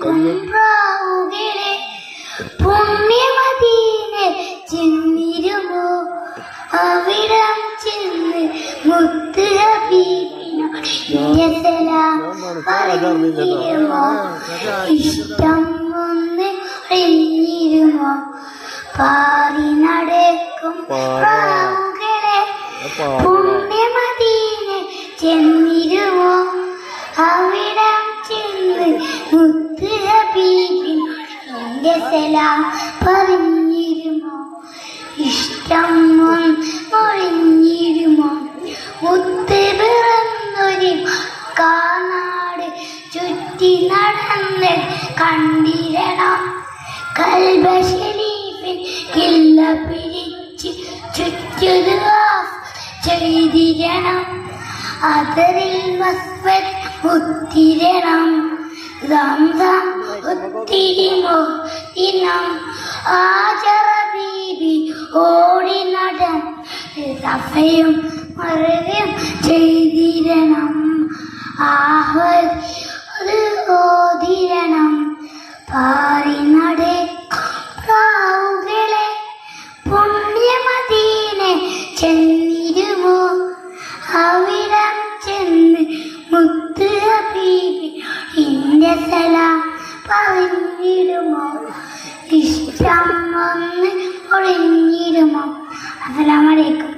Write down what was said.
പ്രാവുകളെ പുണ്യമദീന ചെന്നിരുമോ അവിടം ചെന്ന് മുത്ത് ഹബീബിനോട് സലാം പറഞ്ഞിരുമോ ഇഷ്ടം ഒന്ന് അറിഞ്ഞിരുമോ പാറി നടക്കും പ്രാവുകളെ പുണ്യമദീന ചെന്നിരുമോ അവിടം ചെന്ന് മുത്ത് ഹബീബിനോട് സലാം പറഞ്ഞിരുമോ ഇഷ്ടം ഒഴിഞ്ഞിരുമോ മുത്ത് പിറന്നൊരു കാനാട് ചുറ്റി നടന്ന് കണ്ടിരണം കൽബ ശരീഫിൽ കില്ല പിരിച്ച് ചുറ്റു ചെയ്തിരണം അതറിൽ മസ്വത് ഉത്തിരണം സംസം ഒത്തിരിമോ ദിനം ആചര ബീബി ഓടി നടൻ സഫയും മറവിയും ചെയ്തിരണം ആഹ്വദ് ഓതിരണം പാറി നടക്കുകളെ പുണ്യമദീന ചെന്നിരുമോ അവിടം ചെന്ന് മുത്ത് ഹബീബി ഇന്റെ സലാം പറഞ്ഞിടുമോ ഇഷ്ടം ഒന്ന് ഒഴിഞ്ഞിരുമോ അസ്സലാമു അലൈക്കും.